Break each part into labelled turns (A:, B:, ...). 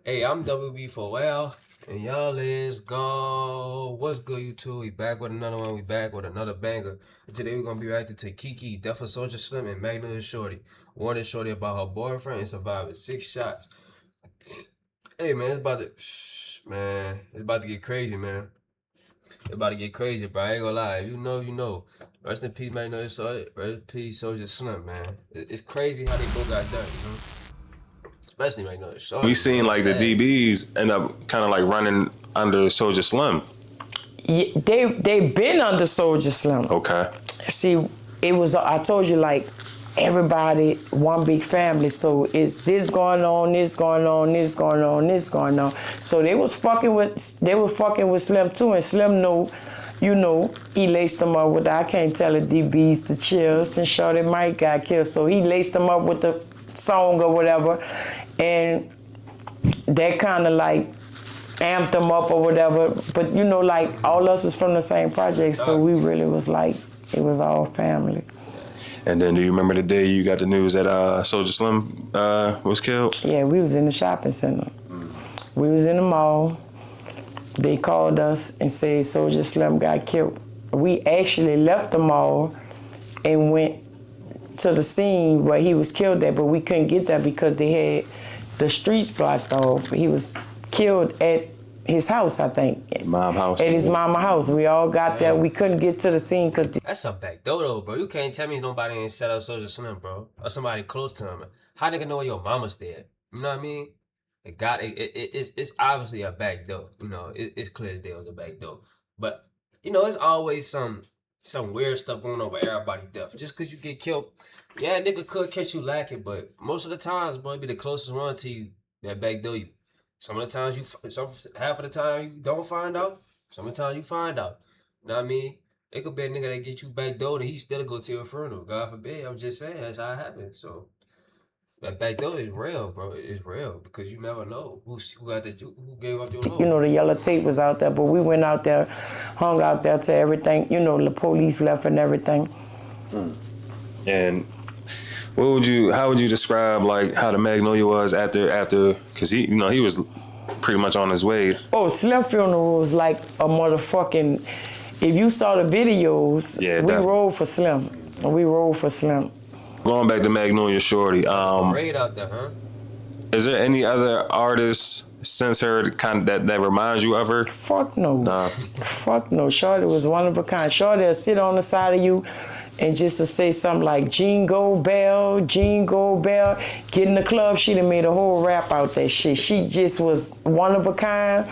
A: Hey, I'm WB4L, and y'all let's go. What's good, YouTube? We back with another one. We back with another banger. And today we're gonna be reacting to Keke, Death of Soulja Slim, and Magnolia Shorty. Warning Shorty about her boyfriend and surviving 6 shots. Hey man, it's about to get crazy, man. It's about to get crazy, bro. I ain't gonna lie. If you know, you know. Rest in peace, Magnolia Shorty. Rest in peace, Soulja Slim, man. It's crazy how they both got done, you know. Especially Magnolia Shorty.
B: We seen like the DBs end up kind of like running under Soulja Slim.
C: Yeah, they been under Soulja Slim.
B: Okay.
C: See, it was, I told you, like, everybody one big family. So it's this going on, this going on, this going on, this going on. So they was fucking with Slim too, and Slim knew, you know, he laced them up with, I can't tell the DBs to chill since Shorty Mike got killed. So he laced them up with the song or whatever, and that kind of like amped them up or whatever. But you know, like, all us was from the same project, so we really was like, it was all family.
B: And then do you remember the day you got the news that Soulja Slim was killed?
C: Yeah, we was in the shopping center. We was in the mall. They called us and said Soulja Slim got killed. We actually left the mall and went to the scene where he was killed at, but we couldn't get there because they had the streets blocked off. He was killed at his house, I think.
B: Mom house.
C: At his mama house. We all got there. We couldn't get to the scene because...
A: That's a back door, though, bro. You can't tell me nobody ain't set up Soulja Slim, bro. Or somebody close to him. How nigga know where your mama's there? You know what I mean? It's obviously a back door. You know, it's clear as day it was a back door. But, you know, it's always some weird stuff going on with everybody death. Just because you get killed, yeah, nigga could catch you lacking, but most of the times, boy, be the closest one to you that back door you. Some of the times half of the time you don't find out. Some of the time you find out. You know what I mean? It could be a nigga that get you back door and he still go to your funeral. God forbid. I'm just saying that's how it happens. So that back door is real, bro. It's real because you never know who gave up your load.
C: You know, the yellow tape was out there, but we went out there, hung out there till everything, you know, the police left and everything.
B: And how would you describe like how the Magnolia was after, cause he was pretty much on his way.
C: Oh, Slim funeral was like a motherfucking, if you saw the videos,
B: yeah,
C: we rolled for Slim. We rolled for Slim.
B: Going back to Magnolia Shorty,
A: great out there, huh?
B: Is there any other artists since her that reminds you of her?
C: Fuck no.
B: Nah.
C: Fuck no. Shorty was one of a kind. Shorty will sit on the side of you and just to say something like Jingle Bell, Jingle Bell. Get in the club, she done made a whole rap out that shit. She just was one of a kind,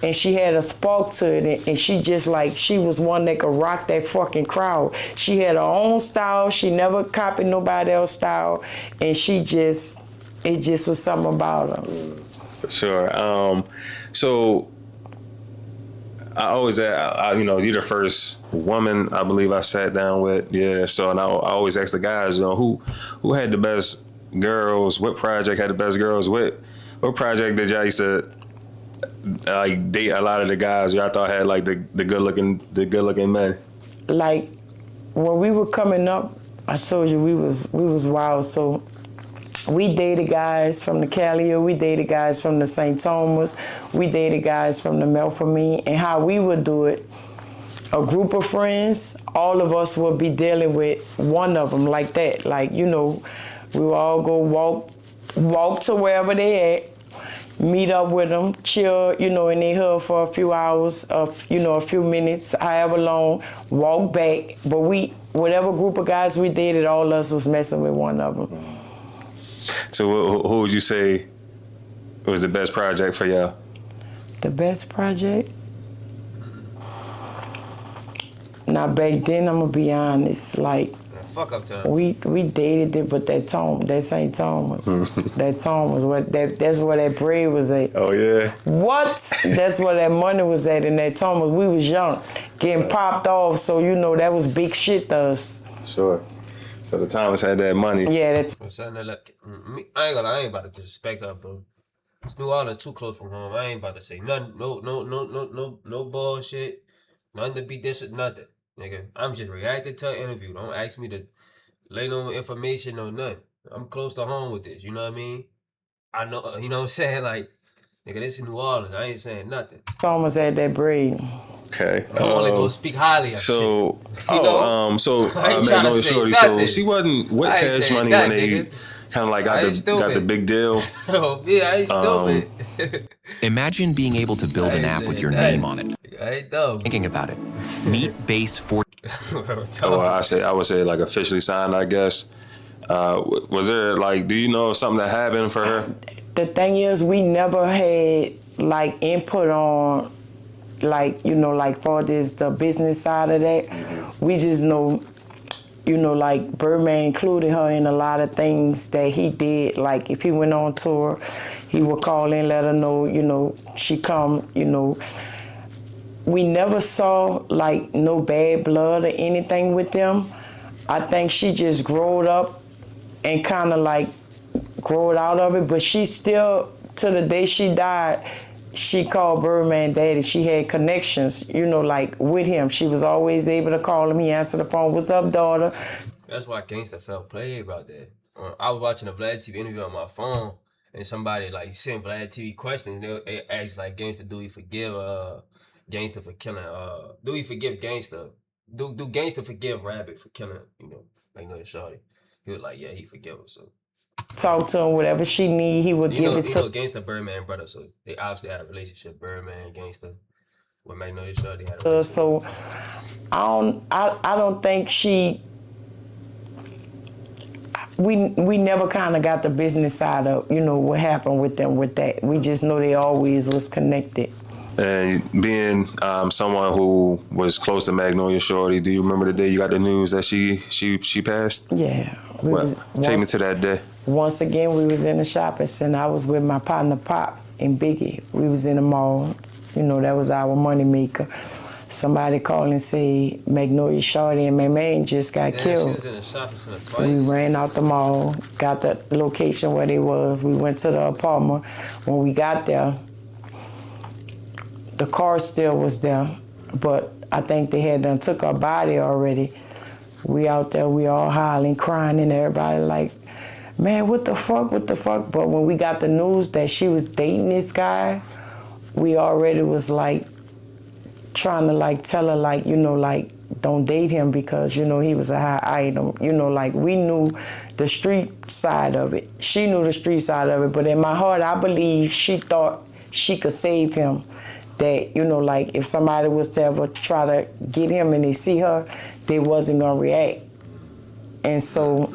C: and she had a spark to it, and she just like, she was one that could rock that fucking crowd. She had her own style. She never copied nobody else's style, and it just was something about her.
B: For sure. So I always, you know, you're the first woman I believe I sat down with. Yeah. So and I always ask the guys, you know, who had the best girls? What project had the best girls? What project did y'all used to like date a lot of the guys y'all thought had like the good looking men?
C: Like when we were coming up, I told you we was wild. So we dated guys from the Cali, we dated guys from the St. Thomas, we dated guys from the Melfamine, and how we would do it, a group of friends, all of us would be dealing with one of them like that. Like, you know, we would all go walk to wherever they at, meet up with them, chill, you know, in their hood for a few hours, you know, a few minutes, however long, walk back. But whatever group of guys we dated, all of us was messing with one of them.
B: So who would you say was the best project for y'all?
C: The best project? Now back then, I'm gonna be honest, like,
A: Fuck up to her.
C: we dated it, but that St. Thomas, that Thomas, that's where that bread was at.
B: Oh yeah.
C: What? That's where that money was at in that Thomas. We was young, getting popped off, so you know that was big shit to us.
B: Sure. So the Thomas had that money.
C: Yeah, that's.
A: I ain't about to disrespect her, bro. It's New Orleans too close from home. I ain't about to say nothing. No bullshit. Nothing to be this or nothing, nigga. I'm just reacting to an interview. Don't ask me to lay no information or nothing. I'm close to home with this. You know what I mean? I know. You know what I'm saying? Like, Nigga, this is New Orleans. I ain't saying nothing.
C: Almost had that braid.
B: Okay.
A: I'm only gonna speak highly of
B: So,
A: shit. You know? I ain't trying to
B: Magnolia
A: say
B: Shorty.
A: nothing.
B: So she wasn't with
A: I ain't
B: Cash
A: saying
B: Money when
A: nothing,
B: they
A: nigga.
B: kind of like
A: I ain't
B: got the
A: stupid.
B: big deal.
A: Oh, yeah, I ain't stupid.
D: Imagine being able to build
A: I
D: an
A: ain't
D: app with
A: saying
D: your
A: nothing.
D: name on it.
A: I ain't dumb.
D: Thinking about it. Meet Base 4.
B: Well, I would say like officially signed, I guess. Was there like, do you know something that happened for her?
C: The thing is, we never had like input on, like, you know, like for this the business side of that. We just know, you know, like Birdman included her in a lot of things that he did. Like if he went on tour, he would call in, let her know, you know, she come, you know. We never saw like no bad blood or anything with them. I think she just growed up and kind of like growed out of it, but she still, to the day she died, she called Birdman daddy. She had connections, you know, like with him. She was always able to call him. He answered the phone, "What's up, daughter?"
A: That's why Gangsta felt played about that. I was watching a Vlad TV interview on my phone, and somebody like sent Vlad TV questions. They asked like Gangsta, do he forgive Gangsta for killing? Do he forgive Gangsta? Do Gangsta forgive Rabbit for killing? You know, Magnolia Shorty. He was like, yeah, he forgive her. So
C: Talk to him, whatever she need, he would give it
A: you
C: to
A: know, Gangsta Birdman brother. So they obviously had a relationship. Birdman Gangsta with Magnolia Shorty had a
C: her.
A: relationship.
C: So I don't think she. We never kind of got the business side of, you know, what happened with them with that. We just know they always was connected.
B: And being someone who was close to Magnolia Shorty, do you remember the day you got the news that she passed?
C: Yeah.
B: Take me to that day.
C: Once again, we was in the shopping center. I was with my partner Pop and Biggie. We was in the mall. You know, that was our money maker. Somebody called and say Magnolia Shorty and my man just got killed.
A: She was in the shopping center twice.
C: We ran out the mall, got the location where they was. We went to the apartment. When we got there, the car still was there, but I think they had done took our body already. We out there, we all hollering, crying, and everybody like, man, what the fuck? But when we got the news that she was dating this guy, we already was like, trying to like tell her like, you know, like don't date him because, you know, he was a high item. You know, like we knew the street side of it. She knew the street side of it, but in my heart, I believe she thought she could save him. That, you know, like if somebody was to ever try to get him and they see her, they wasn't gonna react. And so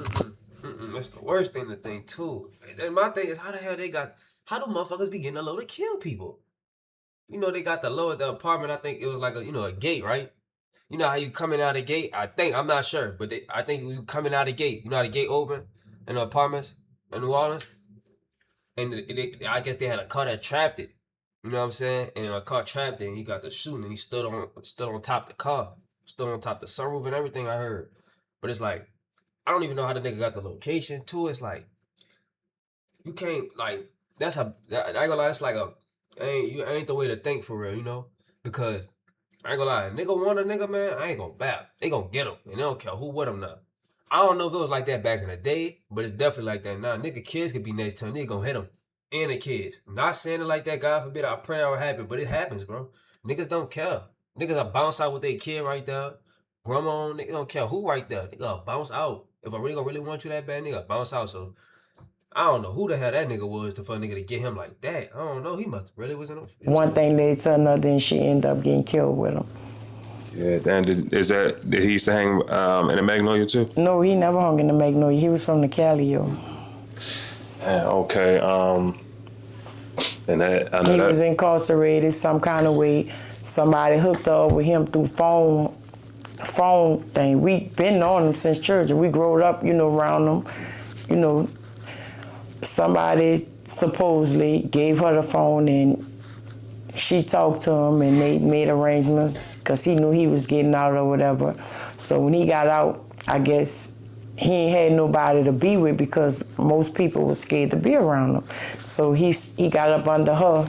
A: That's the worst thing to think too. And my thing is, how do motherfuckers be getting a load to kill people? You know, they got the low at the apartment. I think it was like a gate, right? You know how you coming out the gate? I'm not sure, but I think you coming out the gate. You know how the gate open in the apartments in New Orleans? And I guess they had a car that trapped it. You know what I'm saying? And a car trapped it, and he got the shooting, and he stood on top of the car, stood on top of the sunroof and everything. I heard, but it's like I don't even know how the nigga got the location too. It's like you can't like I ain't gonna lie. That's like ain't the way to think for real, you know? Because I ain't gonna lie, nigga want a nigga, man. I ain't gonna bap. They gonna get him, and they don't care who with him now. I don't know if it was like that back in the day, but it's definitely like that now. Nigga, kids could be next to him. Nigga gonna hit him. And the kids. I'm not saying it like that, God forbid. I pray that would happen, but it happens, bro. Niggas don't care. Niggas will bounce out with their kid right there. Grandma, nigga don't care who right there. Nigga will bounce out. If I really want you that bad, nigga, bounce out. So I don't know who the hell that nigga was to for a nigga to get him like that. I don't know. He must really was in a...
C: one thing led to another, and she ended up getting killed with him.
B: Yeah, and did he used to hang in the Magnolia too?
C: No, he never hung in the Magnolia. He was from the Calio.
B: Okay. And that I know
C: He
B: that
C: was incarcerated some kind of way. Somebody hooked up with him through phone thing. We been on him since church. We growed up, you know, around him. You know, somebody supposedly gave her the phone and she talked to him and they made arrangements because he knew he was getting out or whatever. So when he got out, I guess he ain't had nobody to be with because most people were scared to be around him. So he got up under her.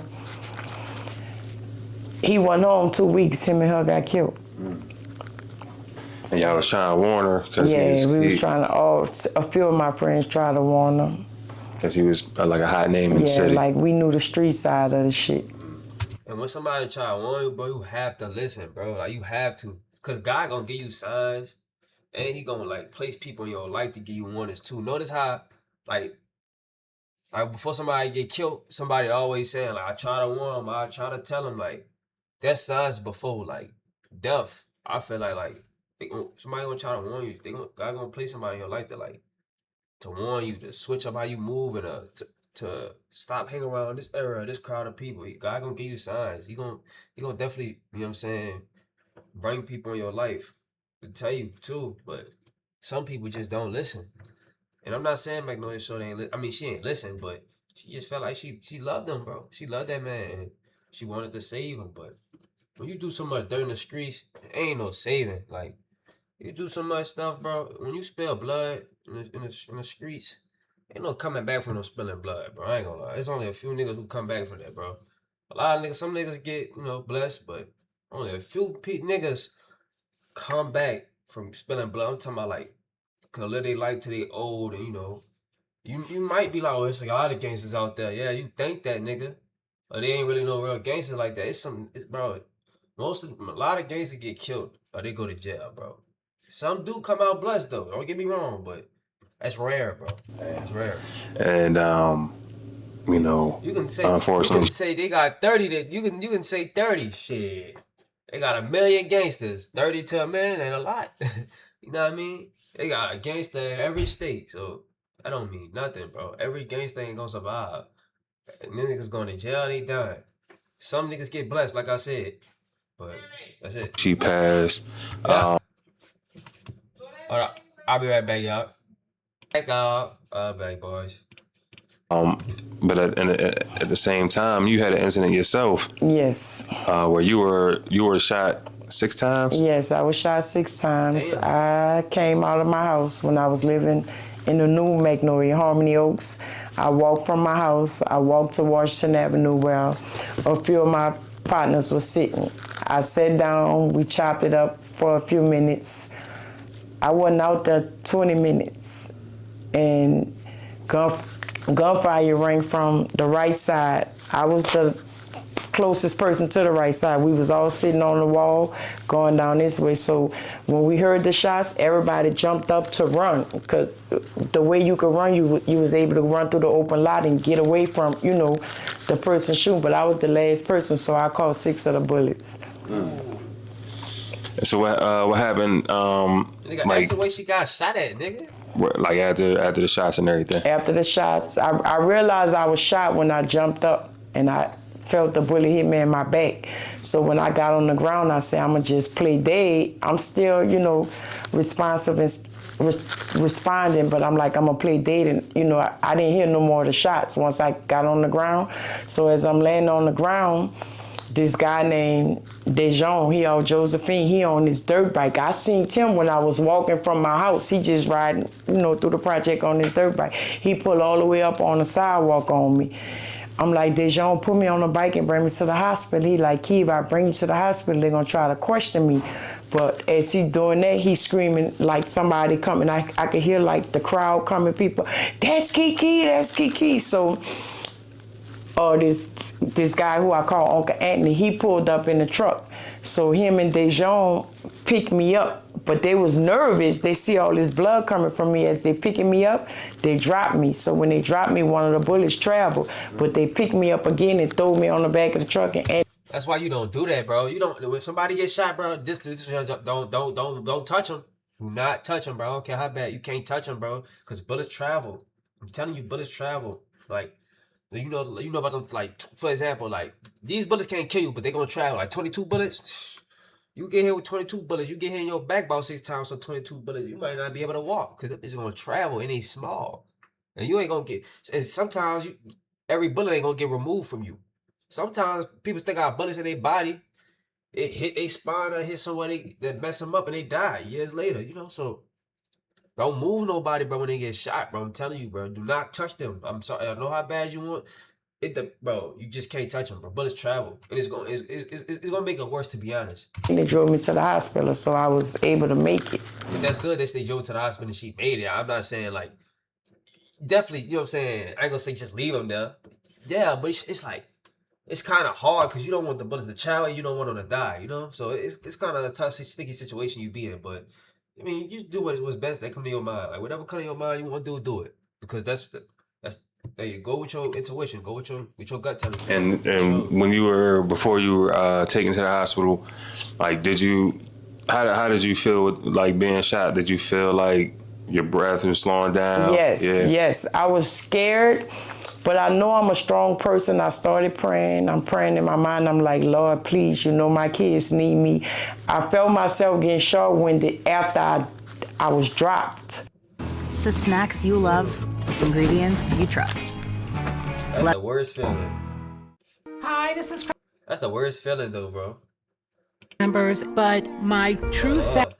C: He went home 2 weeks, him and her got killed.
B: and y'all was trying to warn her because
C: Yeah, we was trying to, a few of my friends tried to warn her.
B: Because he was like a hot name in the
C: Yeah,
B: city.
C: like we knew the street side of the shit.
A: And when somebody try to warn you, bro, you have to listen, bro. Like, you have to. Because God gonna give you signs, and he gonna, like, place people in your life to give you warnings, too. Notice how, like before somebody get killed, somebody always saying, like, I try to warn them, I try to tell them, like, there's signs before, like, death. I feel like somebody gonna try to warn you. God gonna place somebody in your life to warn you, to switch up how you move, and to stop hanging around this era, this crowd of people. God gonna give you signs. He gonna definitely, you know what I'm saying, bring people in your life to tell you too. But some people just don't listen. And I'm not saying Magnolia Shorty ain't I mean, she ain't listen, but she just felt like she loved him, bro. She loved that man, and she wanted to save him. But when you do so much dirt in the streets, ain't no saving. Like, you do so much stuff, bro. When you spill blood in the streets, ain't no coming back from no spilling blood, bro. I ain't gonna lie. It's only a few niggas who come back from that, bro. A lot of niggas, some niggas get, blessed, but only a few niggas come back from spilling blood. I'm talking about, like, could live their life till they old, and you might be like, oh, it's like a lot of gangsters out there. Yeah, you think that, nigga, but they ain't really no real gangsters like that. Bro. A lot of gangsters get killed or they go to jail, bro. Some do come out blessed though. Don't get me wrong, but that's rare, bro. That's rare.
B: And
A: You can
B: unfortunately,
A: say they got 30. That you can say 30. Shit, they got 1,000,000 gangsters. 30 to 1,000,000 ain't a lot. You know what I mean? They got a gangster in every state, so that don't mean nothing, bro. Every gangster ain't gonna survive. And niggas going to jail, they dying. Some niggas get blessed, like I said, but that's it.
B: she passed.
A: Yeah. All right, I'll be right back, y'all. Back out, back boys.
B: But at the same time, you had an incident yourself.
C: Yes.
B: Where you were shot 6 times.
C: Yes, I was shot 6 times.
A: Damn.
C: I came out of my house when I was living in the new Magnolia, Harmony Oaks. I walked from my house. I walked to Washington Avenue where a few of my partners were sitting. I sat down. We chopped it up for a few minutes. I wasn't out there 20 minutes, and gunfire rang from the right side. I was the closest person to the right side. We was all sitting on the wall going down this way. So when we heard the shots, everybody jumped up to run, because the way you could run, you was able to run through the open lot and get away from, the person shooting. But I was the last person, so I caught 6 of the bullets.
B: So what happened?
A: Nigga, that's the way she got shot at, nigga.
B: Like after the shots and everything.
C: After the shots, I realized I was shot when I jumped up, and I felt the bullet hit me in my back. So when I got on the ground, I said, I'm gonna just play dead. I'm still, responsive and responding, but I'm like, I'm gonna play dead. And, I didn't hear no more of the shots once I got on the ground. So as I'm laying on the ground, this guy named Dejon, he out Josephine, he on his dirt bike. I seen him when I was walking from my house. He just riding, through the project on his dirt bike. He pulled all the way up on the sidewalk on me. I'm like, Dejon, put me on the bike and bring me to the hospital. He like, Key, if I bring you to the hospital, they're gonna try to question me. But as he's doing that, he's screaming like somebody coming. I could hear like the crowd coming, people, that's Keke, that's Keke. So this guy who I call Uncle Anthony, he pulled up in the truck. So him and Dejon picked me up, but they was nervous. They see all this blood coming from me. As they picking me up, they dropped me. So when they dropped me, one of the bullets traveled, but they picked me up again and threw me on the back of the truck. And
A: That's why you don't do that, bro. You don't. When somebody gets shot, bro, this don't touch them. Do not touch them, bro. I don't care how bad. You can't touch them, bro, because bullets travel. I'm telling you, bullets travel. Like, you know about them. Like, for example, like, these bullets can't kill you, but they gonna travel. Like 22 bullets. You get hit with 22 bullets. You get hit in your back about 6 times, so 22 bullets. You might not be able to walk because that bitch gonna travel and they small, and you ain't gonna get. And sometimes every bullet ain't gonna get removed from you. Sometimes people stick out bullets in their body. It hit their spine or hit somebody that mess them up and they die years later. So don't move nobody, bro, when they get shot, bro. I'm telling you, bro. Do not touch them. I'm sorry. I know how bad you want it, bro. You just can't touch them, bro. Bullets travel, and it's gonna make it worse, to be honest.
C: they drove me to the hospital, so I was able to make it.
A: But that's good that they drove to the hospital and she made it. I'm not saying like definitely, you know what I'm saying? I ain't gonna say just leave them there. Yeah, but it's like, it's kind of hard because you don't want the bullets to travel, you don't want them to die, you know? So it's kind of a tough, sticky situation you be in. But, I mean, you just do what's best that come to your mind. Like, whatever come to your mind you want to do it. Because that's, hey, go with your intuition, go with your gut telling you.
B: And
A: Sure.
B: when you were before you were taken to the hospital, like how did you feel with like being shot? Did you feel like your breath was slowing down?
C: Yes. I was scared, but I know I'm a strong person. I started praying. I'm praying in my mind. I'm like, Lord, please, you know my kids need me. I felt myself getting short-winded after I was dropped.
E: The snacks you love, ingredients you trust.
A: That's the worst feeling.
F: Hi, this is
A: That's the worst feeling though, bro.
F: members, but my true self.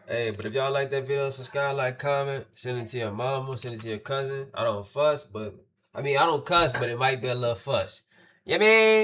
A: Hey, but if y'all like that video, subscribe, like, comment, send it to your mama, send it to your cousin. I don't fuss, but I mean I don't cuss, but it might be a little fuss. You know what I mean?